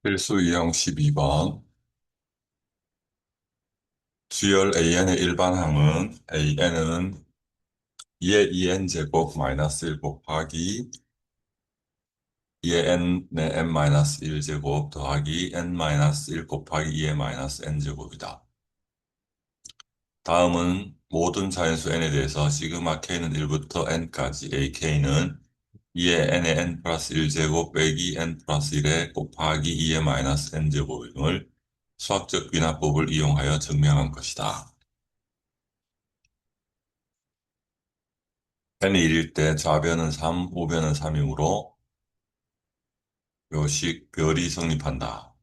필수 이형 12번. 주열 AN의 일반항은 AN은 2의 2n 제곱 마이너스 1 곱하기 2의 n의 n 마이너스 1 제곱 더하기 n 마이너스 1 곱하기 2의 마이너스 n 제곱이다. 다음은 모든 자연수 n에 대해서 시그마 k는 1부터 n까지 ak는 2의 n의 n 플러스 1 제곱 빼기 n 플러스 1의 곱하기 2의 마이너스 n 제곱임을 수학적 귀납법을 이용하여 증명한 것이다. n이 1일 때 좌변은 3, 우변은 3이므로 요식 별이 성립한다.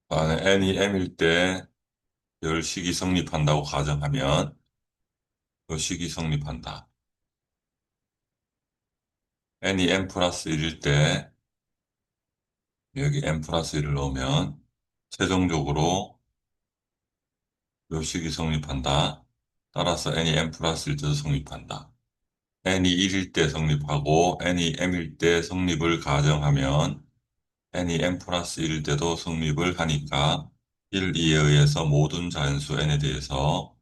만약 n이 m일 때 별식이 성립한다고 가정하면 요식이 성립한다. n이 m 플러스 1일 때 여기 m 플러스 1을 넣으면 최종적으로 요식이 성립한다. 따라서 n이 m 플러스 1 때도 성립한다. n이 1일 때 성립하고 n이 m일 때 성립을 가정하면 n이 m 플러스 1일 때도 성립을 하니까 1, 2에 의해서 모든 자연수 n에 대해서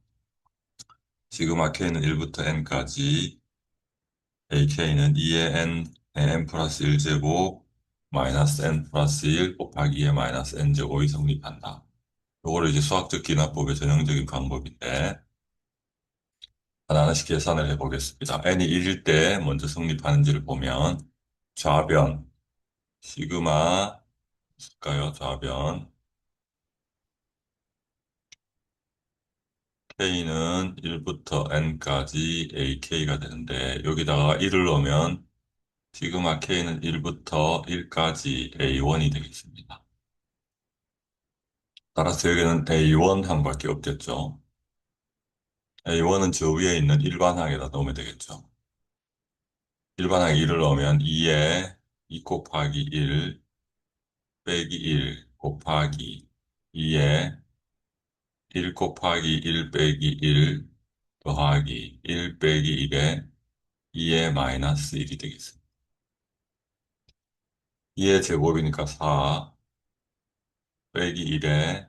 시그마 k는 1부터 n까지 ak는 2의 n 플러스 1제곱 마이너스 n 플러스 1 곱하기 2의 마이너스 n 제곱이 성립한다. 이거를 이제 수학적 기납법의 전형적인 방법인데 하나하나씩 계산을 해보겠습니다. n이 1일 때 먼저 성립하는지를 보면 좌변 시그마 있을까요? 좌변 k는 1부터 n까지 ak가 되는데 여기다가 1을 넣으면 시그마 k는 1부터 1까지 a1이 되겠습니다. 따라서 여기는 a1 항밖에 없겠죠. a1은 저 위에 있는 일반항에다 넣으면 되겠죠. 일반항에 1을 넣으면 2에 2 곱하기 1 빼기 1 곱하기 2에 1 곱하기 1 빼기 1 더하기 1 빼기 1에 2의 마이너스 1이 되겠습니다. 2의 제곱이니까 4 빼기 1에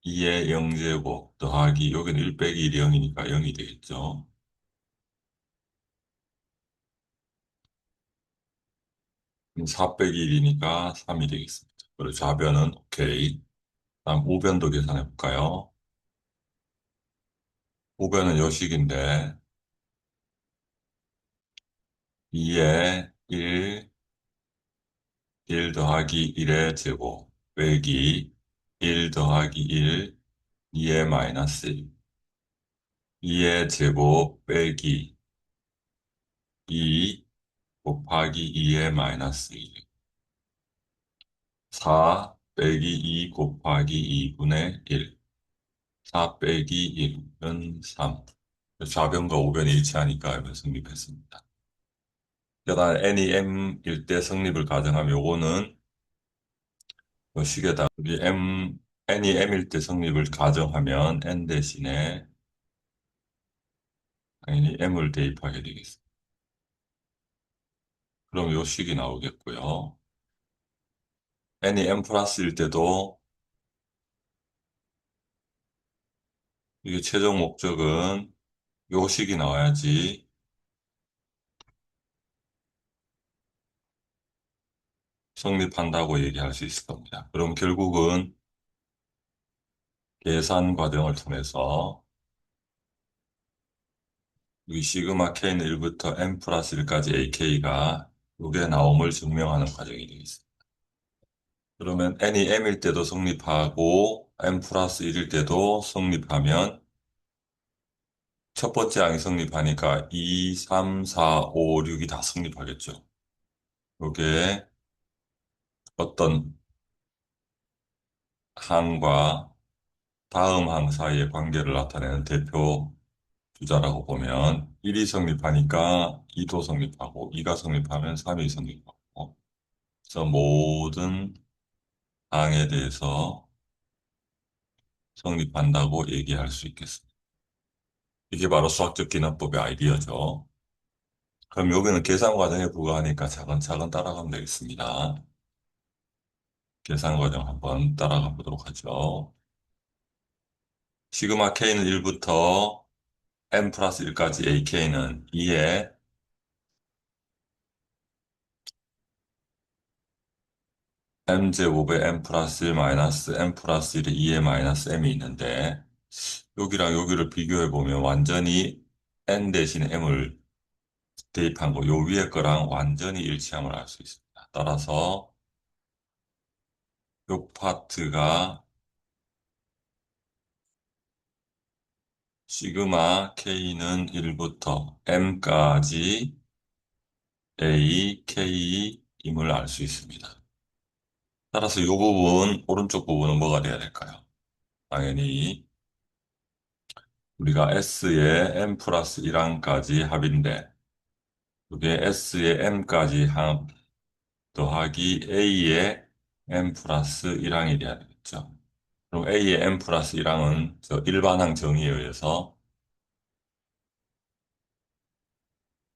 2의 0제곱 더하기 여기는 1 빼기 1이 0이니까 0이 되겠죠. 4 빼기 1이니까 3이 되겠습니다. 그리고 좌변은 오케이. 다음 우변도 계산해 볼까요? 우변은 요식인데 2의 1 더하기 1의 제곱 빼기 1 더하기 1 2의 마이너스 1 2의 제곱 빼기 2 곱하기 2의 마이너스 1 4 빼기 2 곱하기 2분의 1 4 빼기 1은 3 좌변과 우변이 일치하니까 이번 성립했습니다. 계단 n이 m일 때 성립을 가정하면 요거는 요 식에다 우리 n이 m일 때 성립을 가정하면 n 대신에 당연히 m을 대입하게 되겠습니다. 그럼 요 식이 나오겠고요. n이 m 플러스일 때도 이게 최종 목적은 요 식이 나와야지 성립한다고 얘기할 수 있을 겁니다. 그럼 결국은 계산 과정을 통해서 이 시그마 k는 1부터 n 플러스 1까지 ak가 요게 나옴을 증명하는 과정이 되겠습니다. 그러면 n이 m일 때도 성립하고 n 플러스 1일 때도 성립하면 첫 번째 항이 성립하니까 2, 3, 4, 5, 6이 다 성립하겠죠. 요게 어떤 항과 다음 항 사이의 관계를 나타내는 대표 주자라고 보면 1이 성립하니까 2도 성립하고 2가 성립하면 3이 성립하고 그래서 모든 항에 대해서 성립한다고 얘기할 수 있겠습니다. 이게 바로 수학적 기납법의 아이디어죠. 그럼 여기는 계산 과정에 불과하니까 차근차근 따라가면 되겠습니다. 계산 과정 한번 따라가 보도록 하죠. 시그마 K는 1부터 n 플러스 1까지 AK는 2에 m제곱에 n 플러스 1 마이너스 n 플러스 1에 2에 마이너스 m이 있는데 여기랑 여기를 비교해 보면 완전히 n 대신에 m을 대입한 거, 요 위에 거랑 완전히 일치함을 알 수 있습니다. 따라서 요 파트가 시그마 K는 1부터 M까지 A, K임을 알 수 있습니다. 따라서 이 부분, 오른쪽 부분은 뭐가 돼야 될까요? 당연히 우리가 S의 M 플러스 1항까지 합인데 이게 S의 M까지 합 더하기 A의 M 플러스 1항이 돼야 되겠죠. 그럼 A의 M 플러스 1항은 저 일반항 정의에 의해서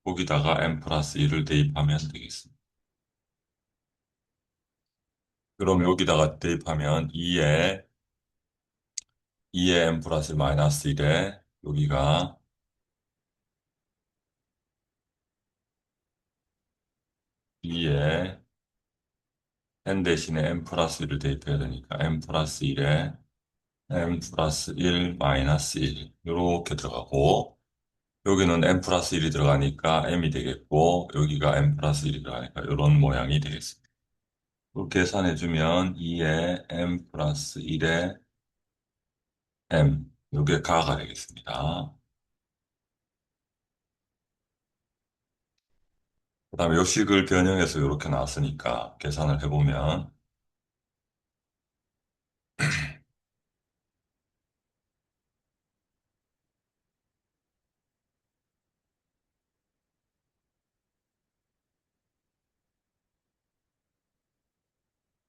거기다가 M 플러스 1을 대입하면 되겠습니다. 그럼 여기다가 대입하면 2의 M 플러스 마이너스 1에 여기가 2의 N 대신에 M 플러스 1을 대입해야 되니까 M 플러스 1에 M 플러스 1 마이너스 1 이렇게 들어가고 여기는 M 플러스 1이 들어가니까 M이 되겠고 여기가 M 플러스 1이 들어가니까 이런 모양이 되겠습니다. 이렇게 계산해주면 2의 M 플러스 1의 M 이게 가가 되겠습니다. 그 다음에 요식을 변형해서 이렇게 나왔으니까 계산을 해보면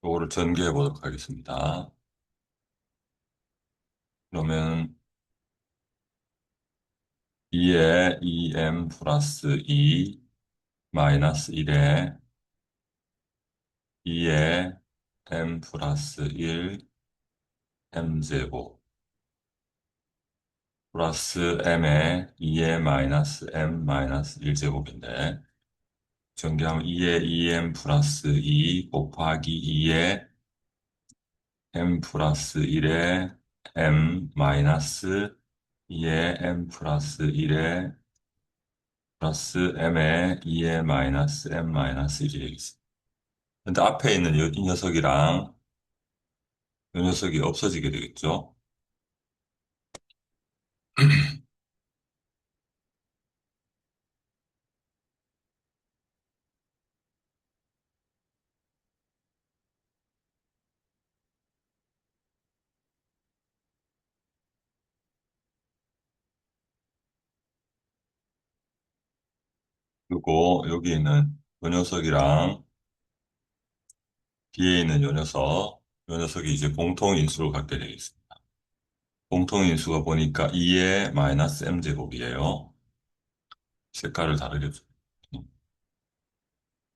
이거를 전개해 보도록 하겠습니다. 그러면 2에 2m 플러스 2 마이너스 1에 2에 m 플러스 1 m제곱 플러스 m에 2에 마이너스 m 마이너스 1제곱인데 전개하면 2에 2m 플러스 2 곱하기 2에 m 플러스 1에 m 마이너스 2에 m 플러스 1에 플러스 m에 2에 마이너스 m 마이너스 1이 되겠습니다. 근데 앞에 있는 이 녀석이랑 이 녀석이 없어지게 되겠죠? 그리고 여기 있는 이 녀석이랑 뒤에 있는 이 녀석이 이제 공통인수를 갖게 되겠습니다. 공통인수가 보니까 2의 마이너스 m제곱이에요. 색깔을 다르게 줘.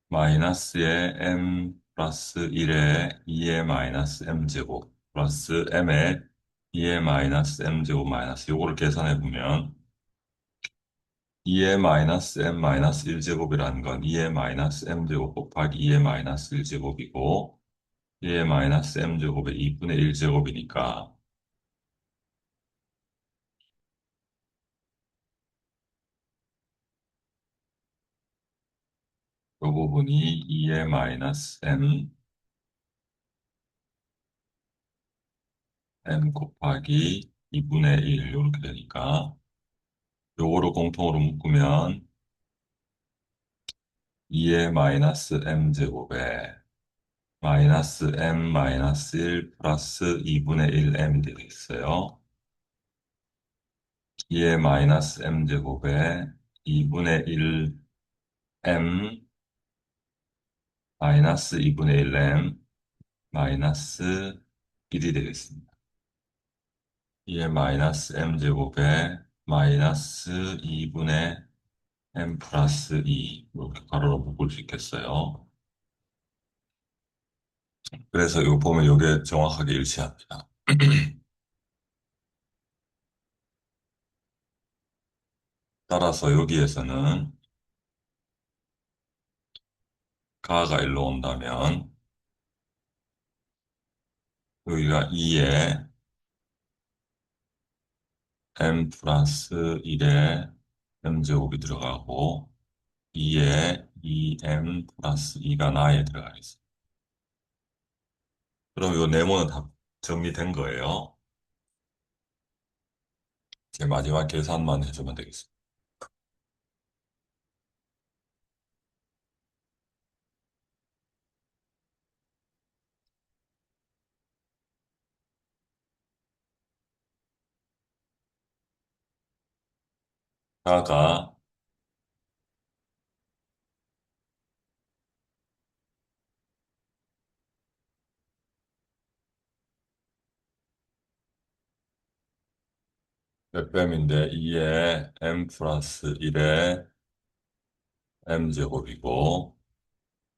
마이너스의 m 플러스 1의 2의 마이너스 m제곱 플러스 m의 2의 마이너스 m제곱 마이너스 요거를 계산해 보면 2의 마이너스 m 마이너스 1제곱이라는 건 2의 마이너스 m제곱 곱하기 2의 마이너스 1제곱이고 2의 마이너스 m제곱의 2분의 1제곱이니까 이 부분이 2의 마이너스 m 곱하기 2분의 1 이렇게 되니까 요거를 공통으로 묶으면 2의 마이너스 m제곱에 마이너스 m 마이너스 1 플러스 2분의 1 m이 되겠어요. 2의 마이너스 m제곱에 2분의 1 m 마이너스 2분의 1 m 마이너스 1이 되겠습니다. 2의 마이너스 m제곱에 마이너스 2분의 m 플러스 2 이렇게 가로로 묶을 수 있겠어요. 그래서 이거 보면 이게 정확하게 일치합니다. 따라서 여기에서는 가가 일로 온다면 여기가 2에 m 플러스 1에 m제곱이 들어가고 2에 2m 플러스 2가 나에 들어가겠습니다. 그럼 이 네모는 다 정리된 거예요. 이제 마지막 계산만 해주면 되겠습니다. 가가 몇 뱀인데 2에 m 플러스 1에 m제곱이고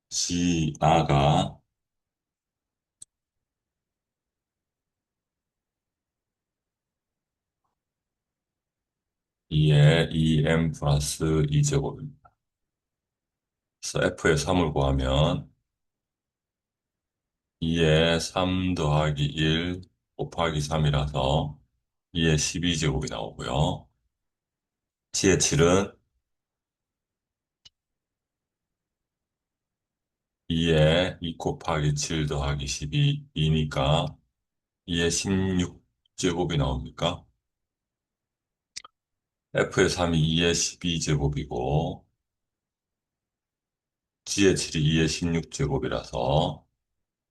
C 아가 2에 2m 플러스 2제곱입니다. 그래서 F의 3을 구하면 2에 3 더하기 1 곱하기 3이라서 2에 12제곱이 나오고요. T의 7은 2에 2 곱하기 7 더하기 12, 2니까 2에 16제곱이 나옵니까? F의 3이 2에 12제곱이고 G의 7이 2에 16제곱이라서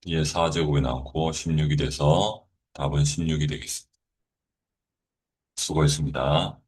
2에 4제곱이 나오고 16이 돼서 답은 16이 되겠습니다. 수고했습니다.